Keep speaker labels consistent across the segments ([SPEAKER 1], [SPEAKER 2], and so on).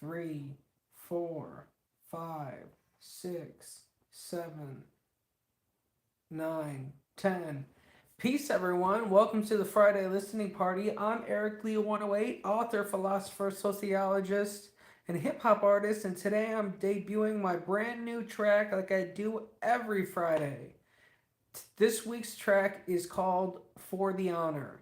[SPEAKER 1] 3, 4, 5, 6, 7, 9, 10. Peace, everyone. Welcome to the Friday Listening Party. I'm Eric Leo 108, author, philosopher, sociologist, and hip hop artist, and today I'm debuting my brand new track like I do every Friday. This week's track is called For the Honor.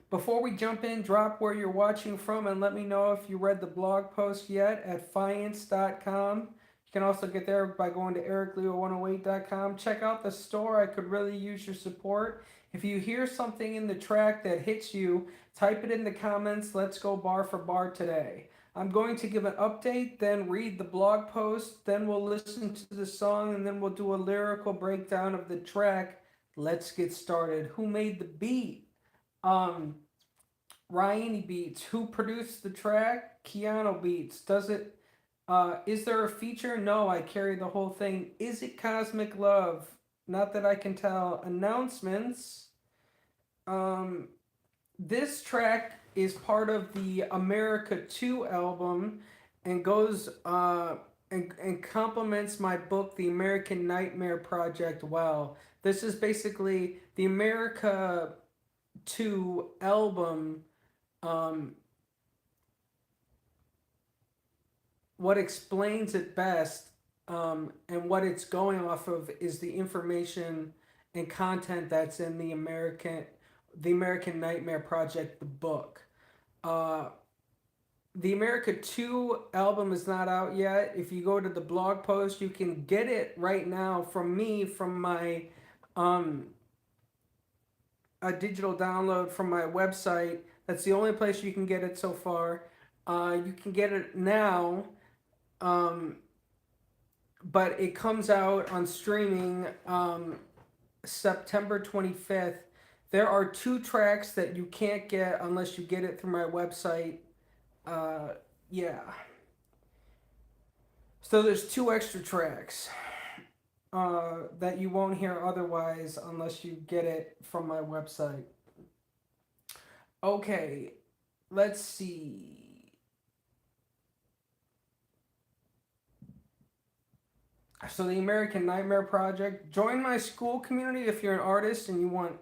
[SPEAKER 1] Before we jump in, drop where you're watching from and let me know if you read the blog post yet at fiance.com. You can also get there by going to ericleo108.com. Check out the store. I could really use your support. If you hear something in the track that hits you, type it in the comments. Let's go bar for bar today. I'm going to give an update, then read the blog post, then we'll listen to the song, and then we'll do a lyrical breakdown of the track. Let's get started. Who made the beat? Um, Ryani Beats. Who produced the track? Keanu Beats. Is there a feature? No, I carry the whole thing. Is it Cosmic Love? Not that I can tell. Announcements. Um, this track is part of the America 2 album and goes and complements my book, The American Nightmare Project, well. This is basically the America 2 album. Um, what explains it best, and what it's going off of is the information and content that's in the American Nightmare Project, the book. Uh, the America 2 album is not out yet. If you go to the blog post, you can get it right now from me, from my um, a digital download from my website. That's the only place you can get it so far. You can get it now, um, but it comes out on streaming September 25th. There are 2 tracks that you can't get unless you get it through my website. Uh, yeah. So there's 2 extra tracks that you won't hear otherwise unless you get it from my website. Okay, let's see. So the American Nightmare Project. Join my school community if you're an artist and you want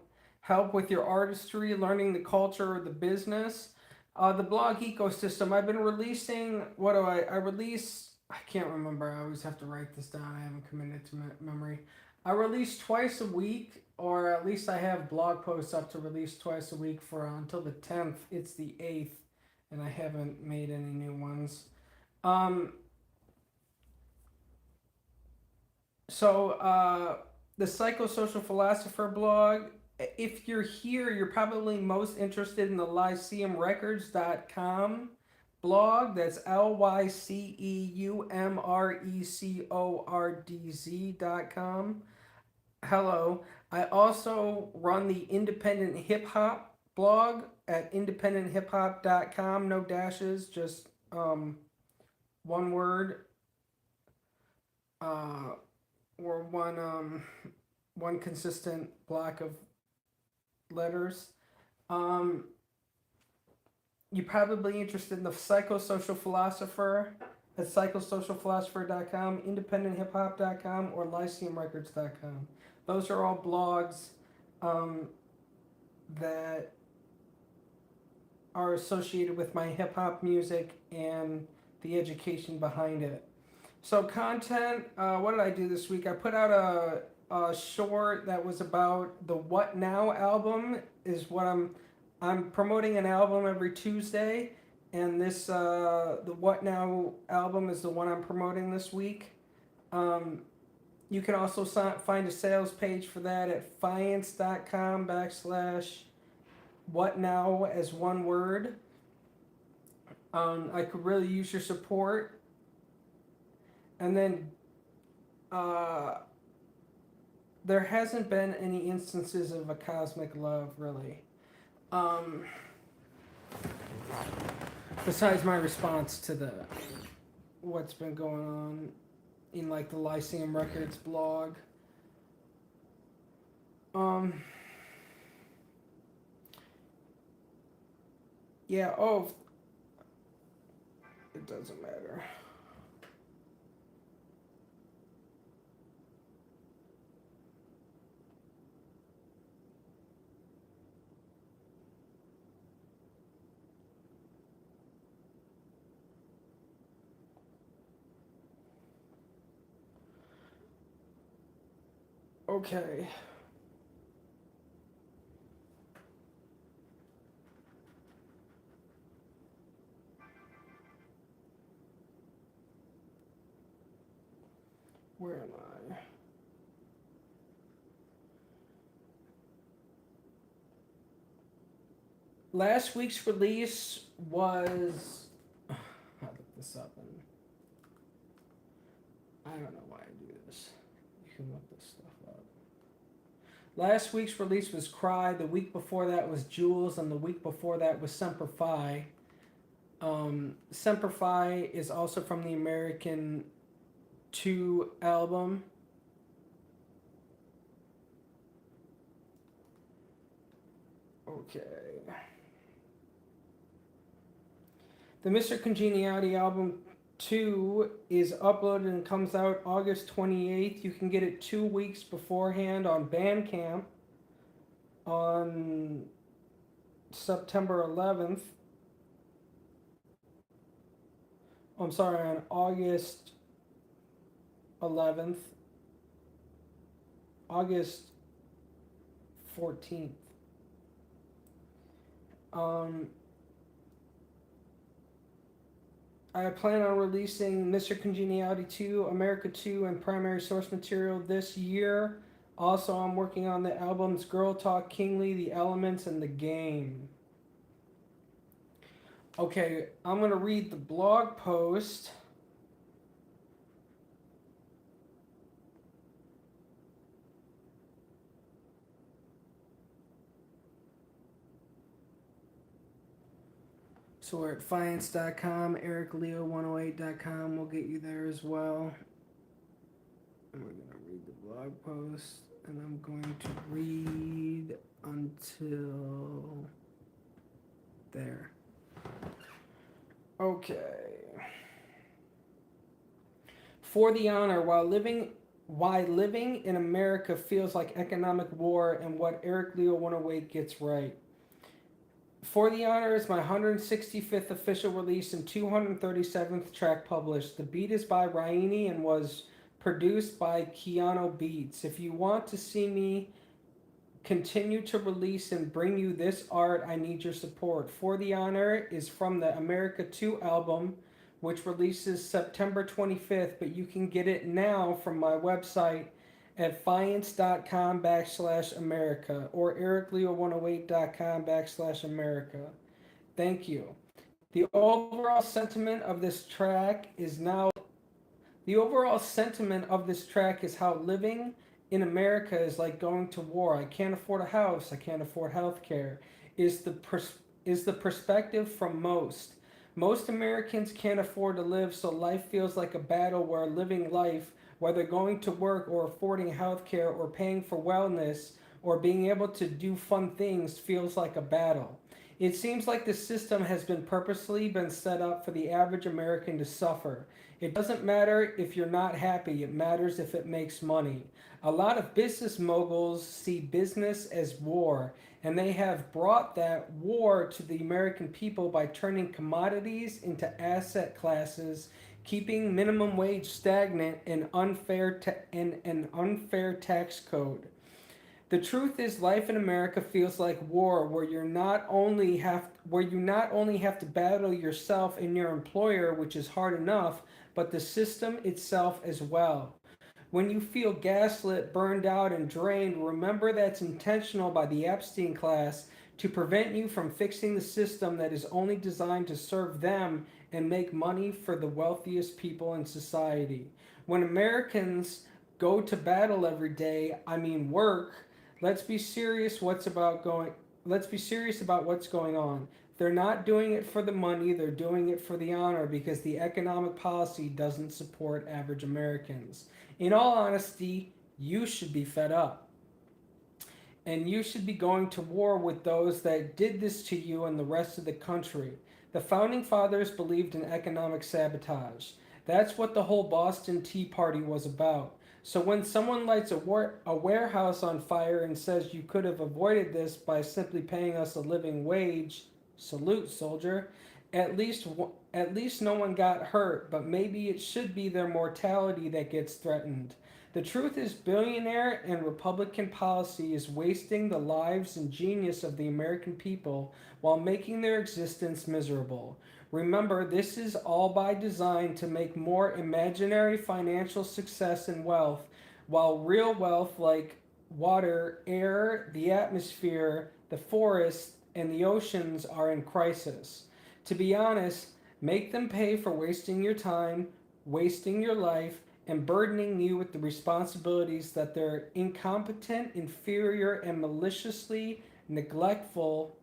[SPEAKER 1] help with your artistry, learning the culture or the business. The blog ecosystem. I've been releasing. What do I release? I can't remember. I always have to write this down. I haven't committed to memory. I release twice a week, or at least I have blog posts up to release twice a week for until the 10th. It's the 8th, and I haven't made any new ones. Um, So, the Psychosocial Philosopher blog, if you're here, you're probably most interested in the lyceumrecords.com blog. That's lyceumrecordz.com. Hello. I also run the Independent Hip Hop blog at independenthip-hop.com. No dashes, just one word. Or one consistent block of letters. Um, you're probably interested in the Psychosocial Philosopher at psychosocialphilosopher.com, independenthip-hop.com, or lyceumrecords.com. Those are all blogs that are associated with my hip hop music and the education behind it. So content, what did I do this week? I put out a short that was about the What Now album. Is what I'm promoting an album every Tuesday, and this the What Now album is the one I'm promoting this week. You can also find a sales page for that at fiance.com/what now as one word. I could really use your support. And then there hasn't been any instances of a cosmic love, really. Besides my response to the what's been going on in like the Lyceum Records blog. Yeah, oh, It doesn't matter. Okay. Where am I? Last week's release was. I'll look this up, and I don't know why I do this. You can look this stuff up. Last week's release was Cry. The week before that was Jules, and the week before that was Semper Fi. Semper Fi is also from the American 2 album. Okay. The Mr. Congeniality album 2 is uploaded and comes out August 28th. You can get it 2 weeks beforehand on Bandcamp on September 11th. I'm sorry, on August 11th. August 14th. I plan on releasing Mr. Congeniality 2, America 2, and primary source material this year. Also, I'm working on the albums Girl Talk Kingly, The Elements, and The Game. Okay, I'm going to read the blog post. So we're at Fiance.com, EricLeo108.com. We'll get you there as well. And we're going to read the blog post. And I'm going to read until there. Okay. For the honor, why living in America feels like economic war, and what Eric Leo 108 gets right. For the Honor is my 165th official release and 237th track published. The beat is by Raini and was produced by Keanu Beats. If you want to see me continue to release and bring you this art, I need your support. For the Honor is from the America 2 album, which releases September 25th, but you can get it now from my website at Fiance.com/America or EricLeo108.com/America. Thank you. The overall sentiment of this track is how living in America is like going to war. I can't afford a house. I can't afford health care. Is the perspective from most. Most Americans can't afford to live, so life feels like a battle where living life, whether going to work or affording health care or paying for wellness or being able to do fun things, feels like a battle. It seems like the system has been purposely set up for the average American to suffer. It doesn't matter if you're not happy, it matters if it makes money. A lot of business moguls see business as war, and they have brought that war to the American people by turning commodities into asset classes, keeping minimum wage stagnant, and an unfair tax code. The truth is, life in America feels like war, where you not only have to battle yourself and your employer, which is hard enough, but the system itself as well. When you feel gaslit, burned out, and drained, remember that's intentional by the Epstein class to prevent you from fixing the system that is only designed to serve them and make money for the wealthiest people in society. When Americans go to battle every day, I mean work, let's be serious about what's going on. They're not doing it for the money, they're doing it for the honor because the economic policy doesn't support average Americans. In all honesty, you should be fed up. And you should be going to war with those that did this to you and the rest of the country. The founding fathers believed in economic sabotage. That's what the whole Boston Tea Party was about. So when someone lights a warehouse on fire and says you could have avoided this by simply paying us a living wage, salute, soldier. At least no one got hurt, but maybe it should be their mortality that gets threatened. The truth is, billionaire and Republican policy is wasting the lives and genius of the American people while making their existence miserable. Remember, this is all by design to make more imaginary financial success and wealth, while real wealth like water, air, the atmosphere, the forests, and the oceans are in crisis. To be honest, make them pay for wasting your time, wasting your life, and burdening you with the responsibilities that their incompetent, inferior, and maliciously neglectful.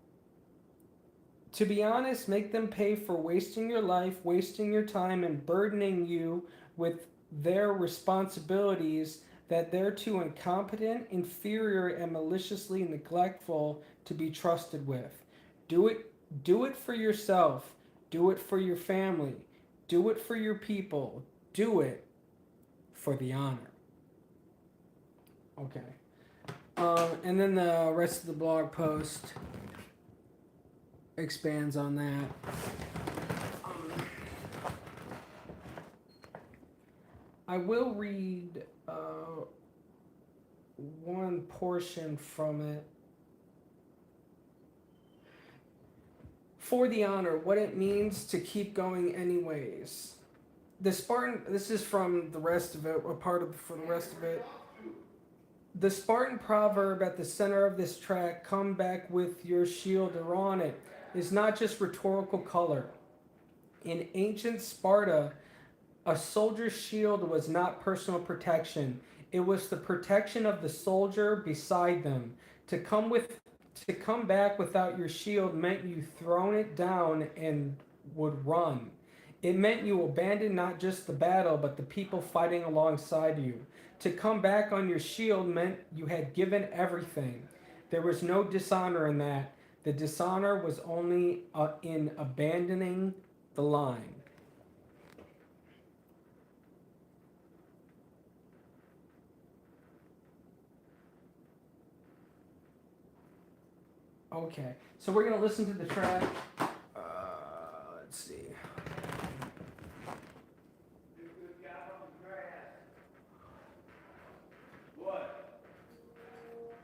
[SPEAKER 1] To be honest, make them pay for wasting your life, wasting your time, and burdening you with their responsibilities that they're too incompetent, inferior, and maliciously neglectful to be trusted with. Do it do it for yourself. Do it for your family. Do it for your people. Do it for the honor. Okay. And then the rest of the blog post expands on that. I will read one portion from it. For the honor, what it means to keep going anyways. The Spartan, this is from the rest of it, a part of for the rest of it. The Spartan proverb at the center of this track, come back with your shield or on it, is not just rhetorical color. In ancient Sparta, a soldier's shield was not personal protection. It was the protection of the soldier beside them. To come back without your shield meant you thrown it down and would run. It meant you abandoned not just the battle, but the people fighting alongside you. To come back on your shield meant you had given everything. There was no dishonor in that. The dishonor was only in abandoning the line. Okay, so we're going to listen to the track. Let's see.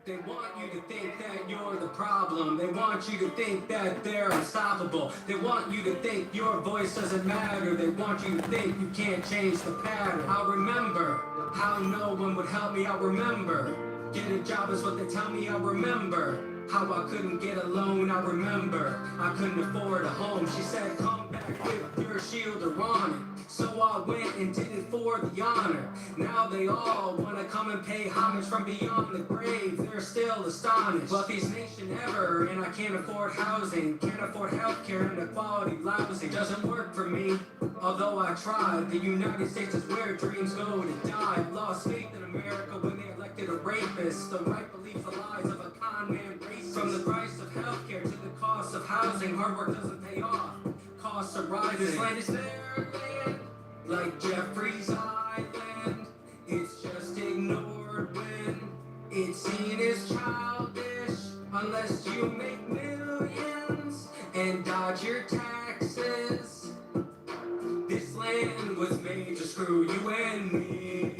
[SPEAKER 1] They want you to think that you're the problem. They want you to think that they're unstoppable. They want you to think your voice doesn't matter. They want you to think you can't change the pattern. I remember how no one would help me. I remember get a job is what they tell me. I remember how I couldn't get a loan. I remember I couldn't afford a home. She said, come back with your shield or on it. So I went and did it for the honor. Now they all want to come and pay homage from beyond the grave. They're still astonished. Wealthiest nation ever, and I can't afford housing. Can't afford healthcare and the quality of housing. Doesn't work for me, although I tried. The United States is where dreams go to die. Lost faith in America when they elected a rapist. The right beliefs, the lies of a con man racist. From the price of healthcare to the cost of housing, hard work doesn't pay off. Costs are rising. This land is their land, like Jeffrey's Island. It's just ignored when it's seen as childish. Unless you make millions and dodge your taxes. This land was made to screw you and me.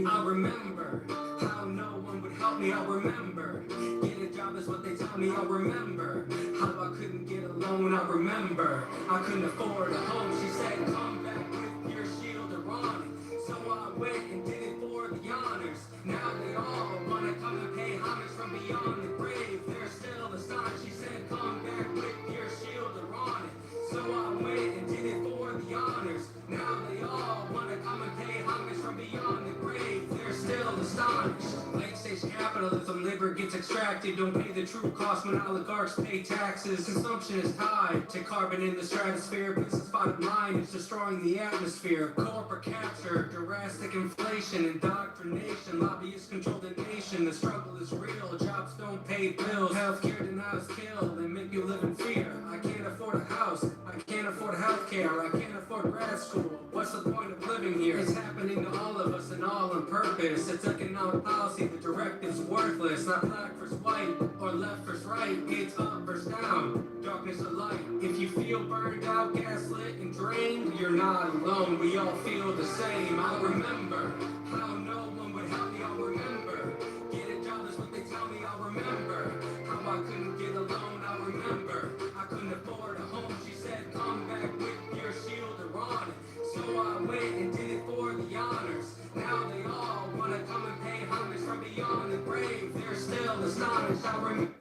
[SPEAKER 1] I remember how no one would help me. I remember get a job is what they tell me. I remember how I couldn't get a loan. I remember I couldn't afford a home. She said, come back with your shield or on it. So I went and did it for the honors. Now they all want to come and pay homage from beyond the grave. They're still astonished. She said, come back with your shield or on it. So I went and did it for the honors. Now they all want to come and pay homage from beyond the grave. They're still astonished. Late stage capitalism living labor gets extracted, don't pay the true cost when oligarchs pay taxes. Consumption is tied to carbon in the stratosphere. Business bottom line is destroying the atmosphere. Corporate capture, drastic inflation, indoctrination. Lobbyists control the nation. The struggle is real. Jobs don't pay bills. Healthcare denies kill and make you live in fear. I can't afford a house. I can't afford healthcare. I can't afford grad school. What's the point of living here? It's happening to all of us and all on purpose. It's economic policy. The directive's worthless. Not black versus white or left versus right. It's up versus down. Darkness or light. If you feel burned out, gaslit, and drained, you're not alone. We all feel the same. I'll remember how no one would help me. I'll remember. Get a job is what they tell me. I'll remember how I couldn't get a loan. I'll remember I couldn't afford a home. She said, come back with your shield or on it. So I went and did it for the honors. Now they all want to come and pay homage from beyond the grave. They're still astonished. I'll remember.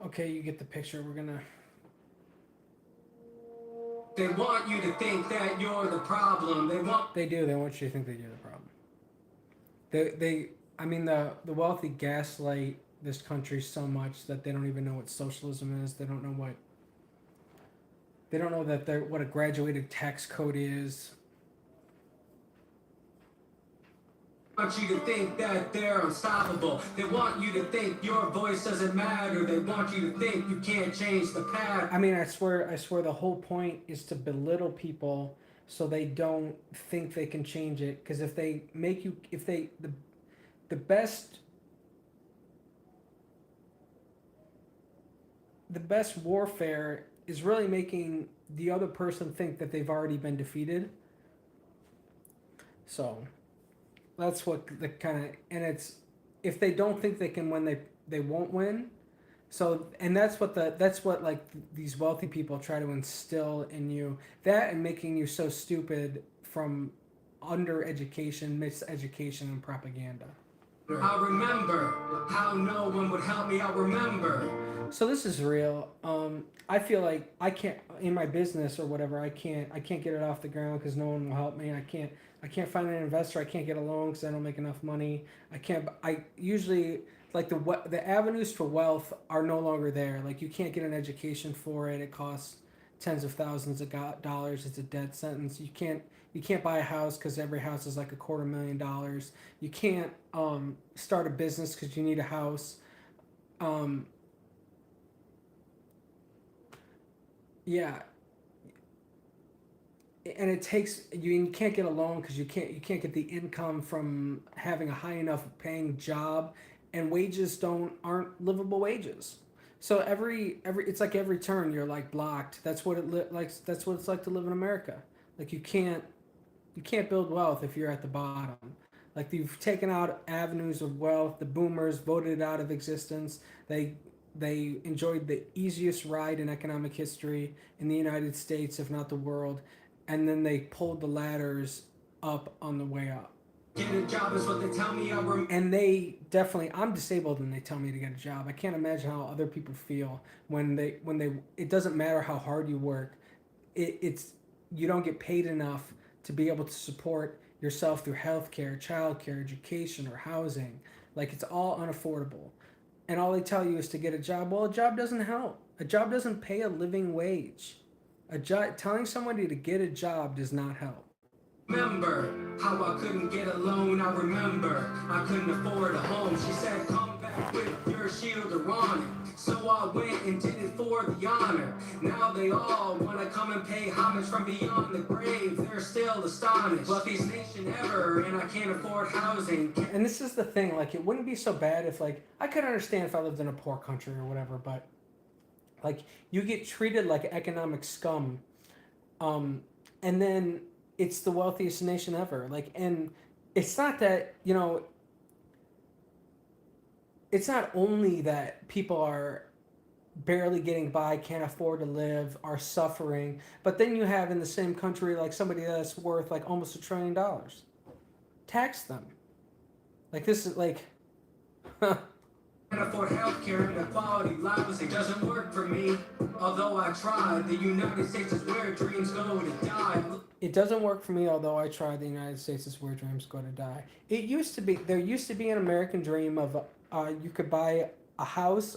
[SPEAKER 1] Okay, you get the picture. We're gonna. They want you to think that you're the problem. They do. They want you to think that you're the problem. I mean, the wealthy gaslight this country so much that they don't even know what socialism is. They don't know that what a graduated tax code is. They want you to think that they're unstoppable. They want you to think your voice doesn't matter. They want you to think you can't change the past. I mean, I swear the whole point is to belittle people so they don't think they can change it. Because if they make you, the best warfare is really making the other person think that they've already been defeated. So that's what the kind of, and it's, if they don't think they can win, they won't win. So, and that's what like these wealthy people try to instill in you, that and making you so stupid from under education, miseducation, and propaganda. I remember how no one would help me. I remember. So this is real. I feel like I can't, in my business or whatever, I can't get it off the ground because no one will help me. I can't find an investor. I can't get a loan because I don't make enough money. I usually, like, the avenues for wealth are no longer there. Like, you can't get an education for it. It costs tens of thousands of dollars. It's a death sentence. You can't buy a house because every house is like $250,000. You can't start a business because you need a house. Yeah. And it takes, you can't get a loan because you can't get the income from having a high enough paying job, and wages aren't livable wages. So every it's like every turn you're like blocked. That's what that's what it's like to live in America. Like you can't build wealth if you're at the bottom. Like, you've taken out avenues of wealth. The boomers voted it out of existence. They enjoyed the easiest ride in economic history in the United States, if not the world, and then they pulled the ladders up on the way up. Get a job is what they tell me. And they definitely, I'm disabled and they tell me to get a job. I can't imagine how other people feel when they it doesn't matter how hard you work. It's you don't get paid enough to be able to support yourself through healthcare, childcare, education, or housing. Like, it's all unaffordable. And all they tell you is to get a job. Well, a job doesn't help. A job doesn't pay a living wage. Telling somebody to get a job does not help. Remember how I couldn't get a loan. I remember I couldn't afford a home. She said, come back with your shield or on it. So I went and did it for the honor. Now they all want to come and pay homage from beyond the grave. They're still astonished. Wealthiest nation ever, and I can't afford housing. And this is the thing, like, it wouldn't be so bad if, like, I could understand if I lived in a poor country or whatever, but, like, you get treated like economic scum, and then it's the wealthiest nation ever. Like, and it's not that, it's not only that people are barely getting by, can't afford to live, are suffering, but then you have in the same country, like, somebody that's worth like almost $1 trillion. Tax them. Like, this is like, can't afford healthcare and quality lives. It doesn't work for me. Although I tried, the United States is where dreams go to die. It doesn't work for me, although I tried. The United States is where dreams go to die. It used to be, there used to be an American dream of you could buy a house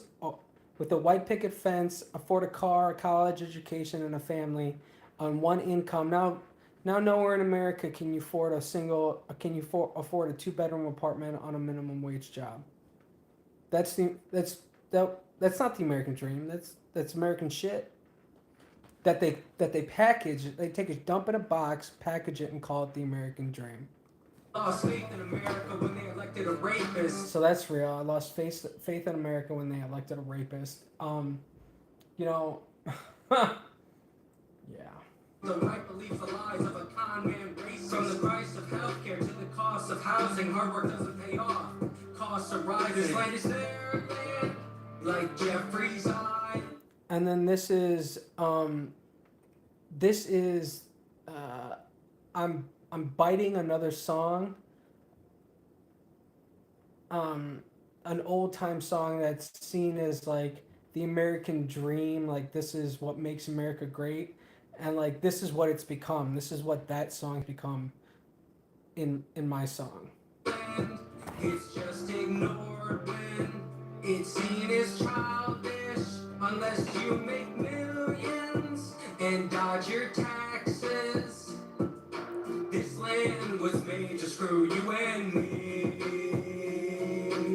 [SPEAKER 1] with a white picket fence, afford a car, a college education, and a family on one income. Now nowhere in America can you afford afford a two-bedroom apartment on a minimum wage job. That's not the American dream. That's American shit. That they package. They take a dump in a box, package it, and call it the American dream. Lost faith in America when they elected a rapist. So that's real. I lost faith in America when they elected a rapist. You know, yeah. The right beliefs, the lies of a con man race. From the price of healthcare to the cost of housing, hard work doesn't pay off. Costs are rising. Land is their land, like Jeffrey's eye. And then this is uh, I'm biting another song. An old time song that's seen as like the American dream, like this is what makes America great, and like this is what it's become. This is what that song's become in my song. It's just ignored when it's seen as childish, unless you make millions and dodge your taxes. This land was made to screw you and me.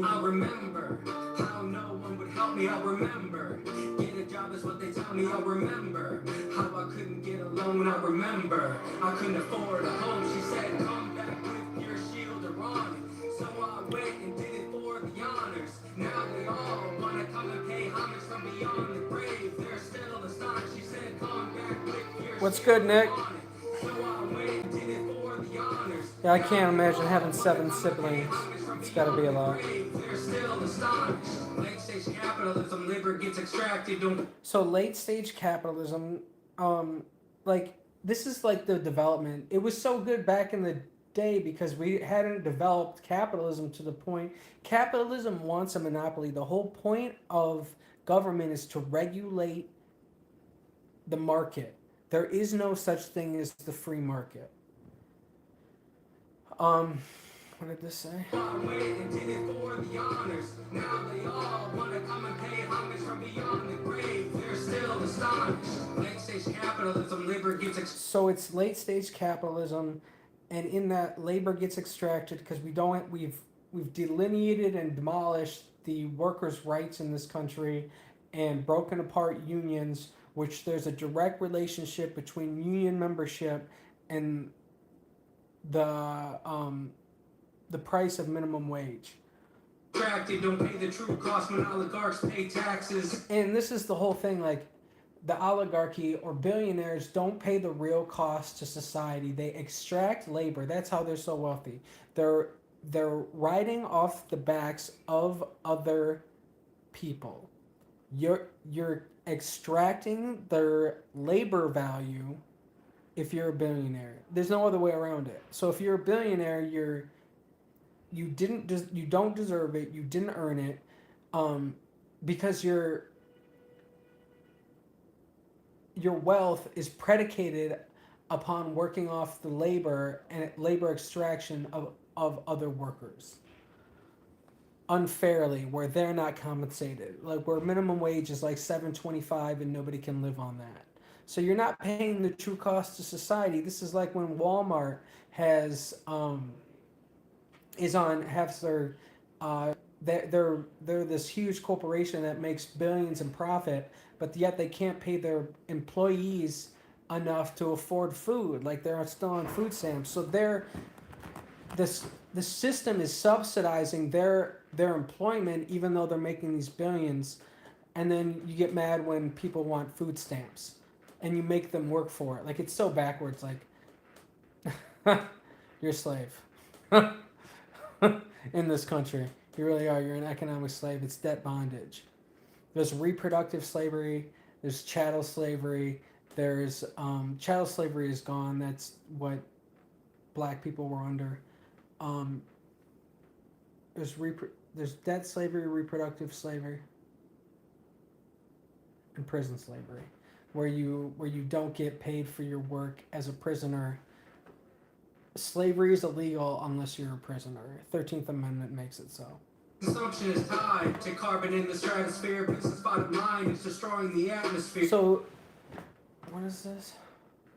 [SPEAKER 1] I remember how no one would help me. I remember get a job is what they tell me. I remember how I couldn't get a loan. I remember I couldn't afford a home. She said, come back with your shield around it. So I went and did it for the honors. Now they all want to come and pay homage from beyond the grave. They're still astonished. She said, come back with your What's good, Nick? Yeah, I can't imagine having 7 siblings. It's got to be a lot. So late stage capitalism, like this is like the development. It was so good back in the day because we hadn't developed capitalism to the point. Capitalism wants a monopoly. The whole point of government is to regulate the market. There is no such thing as the free market. What did this say? So it's late stage capitalism, and in that labor gets extracted because we've delineated and demolished the workers' rights in this country and broken apart unions, which there's a direct relationship between union membership and the price of minimum wage. They don't pay the true cost when oligarchs pay taxes. And this is the whole thing, like the oligarchy or billionaires don't pay the real cost to society. They extract labor. That's how they're so wealthy. They're riding off the backs of other people. You're extracting their labor value if you're a billionaire. There's no other way around it. So if you're a billionaire, you don't deserve it. You didn't earn it, because your wealth is predicated upon working off the labor and labor extraction of other workers unfairly, where they're not compensated. Like where minimum wage is like $7.25 and nobody can live on that. So you're not paying the true cost to society. This is like when Walmart has they're this huge corporation that makes billions in profit, but yet they can't pay their employees enough to afford food. Like they're still on food stamps. So the system is subsidizing their employment even though they're making these billions, and then you get mad when people want food stamps and you make them work for it. Like it's so backwards. Like you're a slave in this country. You really are. You're an economic slave. It's debt bondage. There's reproductive slavery. There's chattel slavery. There's chattel slavery is gone. That's what black people were under. There's debt slavery, reproductive slavery, and prison slavery. where you don't get paid for your work as a prisoner. Slavery is illegal unless you're a prisoner. 13th Amendment makes it so. Consumption is tied to carbon in the stratosphere. Business bottom line is destroying the atmosphere. So, what is this?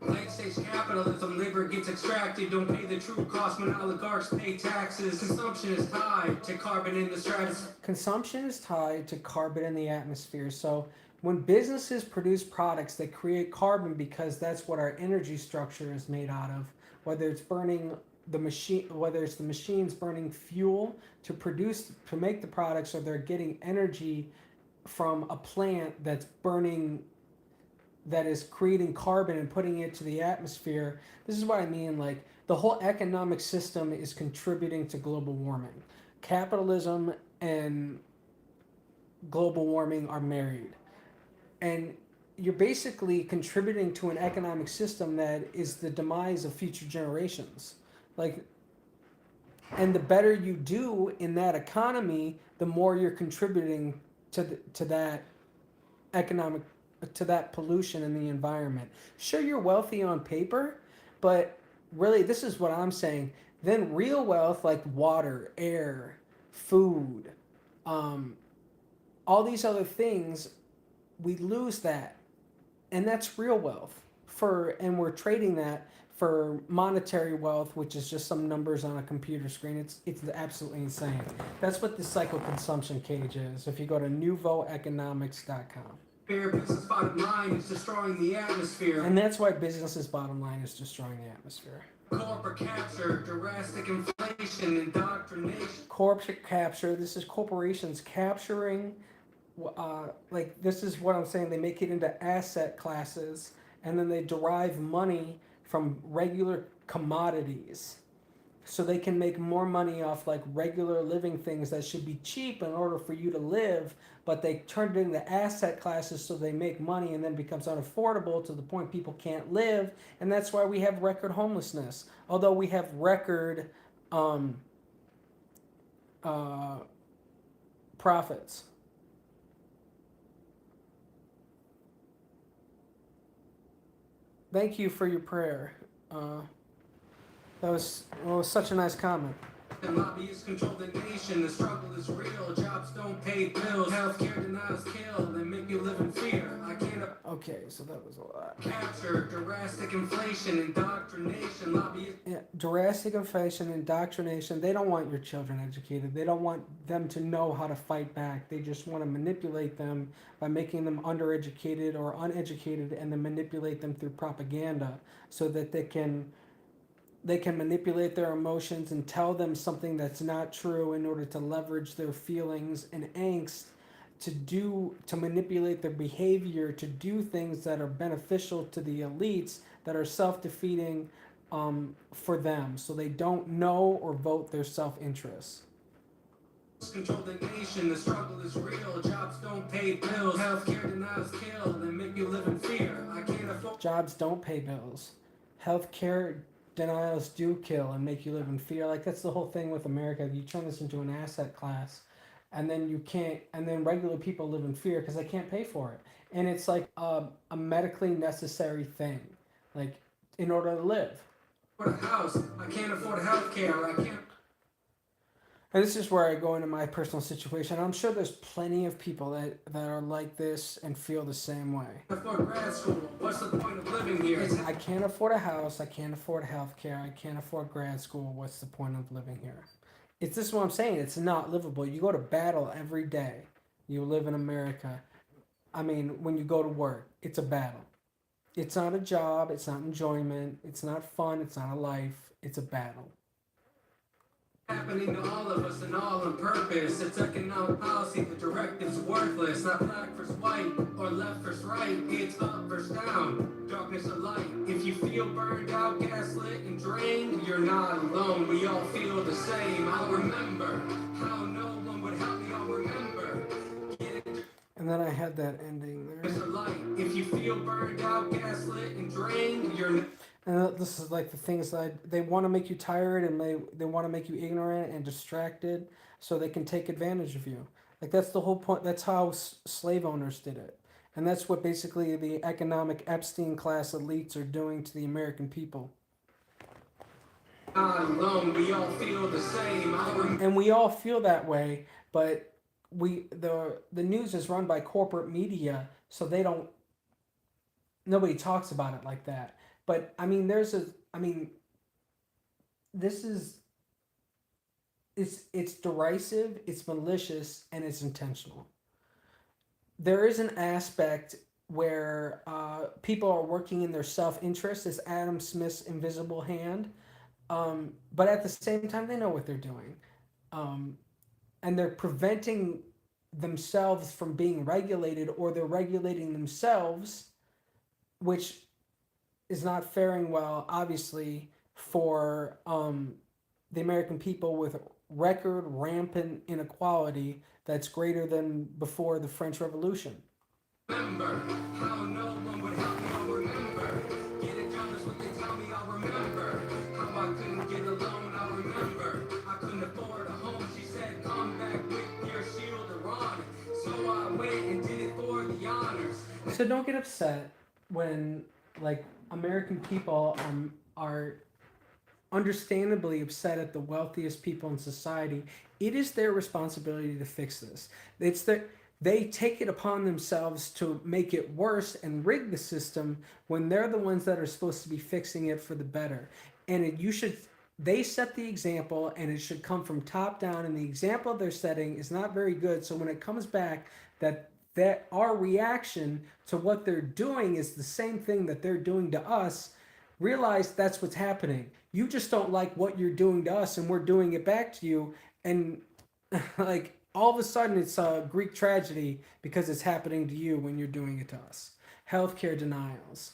[SPEAKER 1] Late stage capitalism, labor gets extracted, don't pay the true cost when oligarchs pay taxes. Consumption is tied to carbon in the stratosphere. Consumption is tied to carbon in the atmosphere. So when businesses produce products that create carbon because that's what our energy structure is made out of, whether it's burning the machine, whether it's the machines burning fuel to make the products, or they're getting energy from a plant that's burning, that is creating carbon and putting it to the atmosphere. This is what I mean. Like, the whole economic system is contributing to global warming. Capitalism and global warming are married. And you're basically contributing to an economic system that is the demise of future generations. Like, and the better you do in that economy, the more you're contributing to that economic, to that pollution in the environment. Sure, you're wealthy on paper, but really, this is what I'm saying. Then real wealth, like water, air, food, all these other things, we lose that, and that's real wealth. And we're trading that for monetary wealth, which is just some numbers on a computer screen. It's absolutely insane. That's what the cycle consumption cage is. If you go to nouveaueconomics.com. Business bottom line is destroying the atmosphere. And that's why business's bottom line is destroying the atmosphere. Corporate capture, drastic inflation, indoctrination. Corporate capture, this is corporations capturing, like, this is what I'm saying. They make it into asset classes, and then they derive money from regular commodities. So they can make more money off like regular living things that should be cheap in order for you to live, but they turn it into asset classes so they make money, and then becomes unaffordable to the point people can't live, and that's why we have record homelessness. Although we have record profits. Thank you for your prayer. That was such a nice comment. The lobbyists control the nation. The struggle is real. Jobs don't pay bills. Healthcare denials kill. They make you live in fear. I can't. Okay, so that was a lot. Capture, drastic inflation, indoctrination, lobbyists. Yeah, drastic inflation, indoctrination. They don't want your children educated. They don't want them to know how to fight back. They just want to manipulate them by making them undereducated or uneducated, and then manipulate them through propaganda so that they can manipulate their emotions and tell them something that's not true in order to leverage their feelings and angst to manipulate their behavior to do things that are beneficial to the elites, that are self-defeating for them, so they don't know or vote their self-interest. Control the nation, the struggle is real. Jobs don't pay bills. Healthcare denials kill. They make you live in fear. I can't afford. Jobs don't pay bills. Healthcare denials do kill and make you live in fear. Like, that's the whole thing with America. You turn this into an asset class, and then you can't, and then regular people live in fear because they can't pay for it. And it's like a medically necessary thing, like, in order to live. For a house, I can't afford healthcare. I can't. And this is where I go into my personal situation. I'm sure there's plenty of people that are like this and feel the same way. Afford grad school. What's the point of living here? I can't afford a house. I can't afford healthcare. I can't afford grad school. What's the point of living here? It's this is what I'm saying. It's not livable. You go to battle every day. You live in America. I mean, when you go to work, it's a battle. It's not a job. It's not enjoyment. It's not fun. It's not a life. It's a battle. Happening to all of us and all on purpose. It's economic policy, the directive's worthless. Not black versus white or left versus right. It's up versus down, darkness or light. If you feel burned out, gaslit and drained, you're not alone. We all feel the same. I'll remember how no one would help me. I'll remember. And then I had that ending there. If you feel burned out, gaslit and drained, you're. And this is like the things that they want to make you tired, and they want to make you ignorant and distracted so they can take advantage of you. Like, that's the whole point. That's how slave owners did it. And that's what basically the economic Epstein class elites are doing to the American people. Alone, we all feel the same. And we all feel that way, but the news is run by corporate media, so nobody talks about it like that. But I mean, this is it's derisive, it's malicious, and it's intentional. There is an aspect where people are working in their self-interest as Adam Smith's invisible hand, but at the same time they know what they're doing, um, and they're preventing themselves from being regulated, or they're regulating themselves, which is not faring well, obviously, for the American people, with record rampant inequality that's greater than before the French Revolution. Remember how no one would help me, I'll remember. Getting jealous when they tell me, I'll remember. How I couldn't get a loan, I'll remember. I couldn't afford a home, she said, come back with your shield around. So I went and did it for the honors. So don't get upset when, like, American people are understandably upset at the wealthiest people in society. It is their responsibility to fix this. They take it upon themselves to make it worse and rig the system when they're the ones that are supposed to be fixing it for the better. And they set the example, and it should come from top down, and the example they're setting is not very good. So when it comes back that our reaction to what they're doing is the same thing that they're doing to us, realize that's what's happening. You just don't like what you're doing to us, and we're doing it back to you. And like, all of a sudden it's a Greek tragedy because it's happening to you when you're doing it to us. Healthcare denials,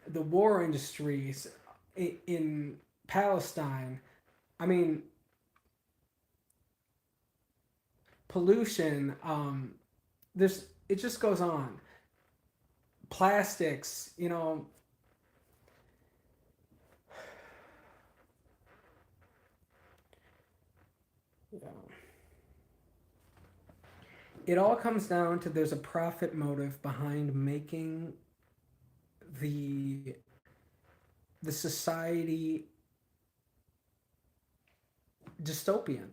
[SPEAKER 1] the war industries in Palestine. I mean, pollution. It just goes on. Plastics, yeah. It all comes down to there's a profit motive behind making the society dystopian.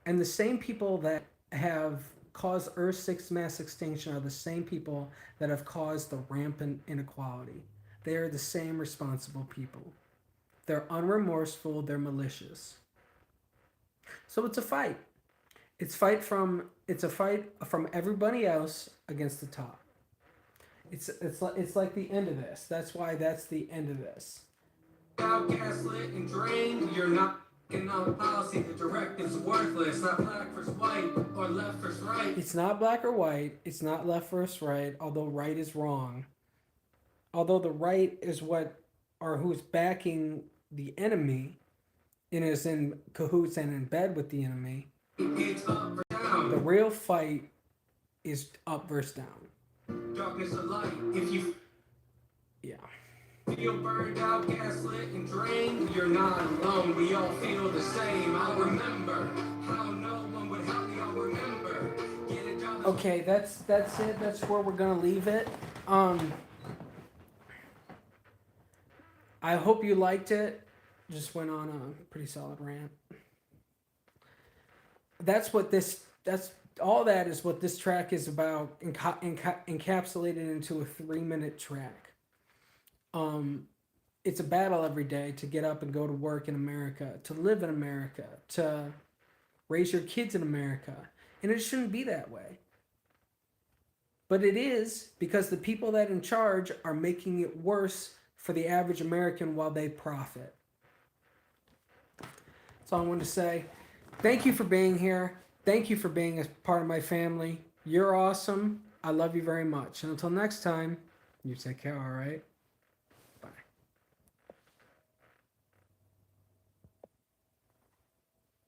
[SPEAKER 1] And the same people that have caused Earth's sixth mass extinction are the same people that have caused the rampant inequality. They are the same responsible people. They're unremorseful, they're malicious. So it's a fight. It's a fight from everybody else against the top. It's like the end of this. That's why that's the end of this. Gaslit and drained, you're not on policy. The directive's worthless. Not black versus white or left versus right. It's not black or white. It's not left versus right. Although right is wrong. Although the right is who's backing the enemy, and is in cahoots and in bed with the enemy. It's up or down. The real fight is up versus down. Darkness or light. If you feel burned out, gaslit, and drained, you're not alone. We all feel the same. I'll remember how no one would help me. I'll remember. Okay, that's it. That's where we're gonna leave it. I hope you liked it. Just went on a pretty solid rant. That's all that is what this track is about, encapsulated into a 3-minute track. It's a battle every day to get up and go to work in America, to live in America, to raise your kids in America. And it shouldn't be that way. But it is, because the people that are in charge are making it worse for the average American while they profit. That's all I wanted to say. Thank you for being here. Thank you for being a part of my family. You're awesome. I love you very much. And until next time, you take care, all right?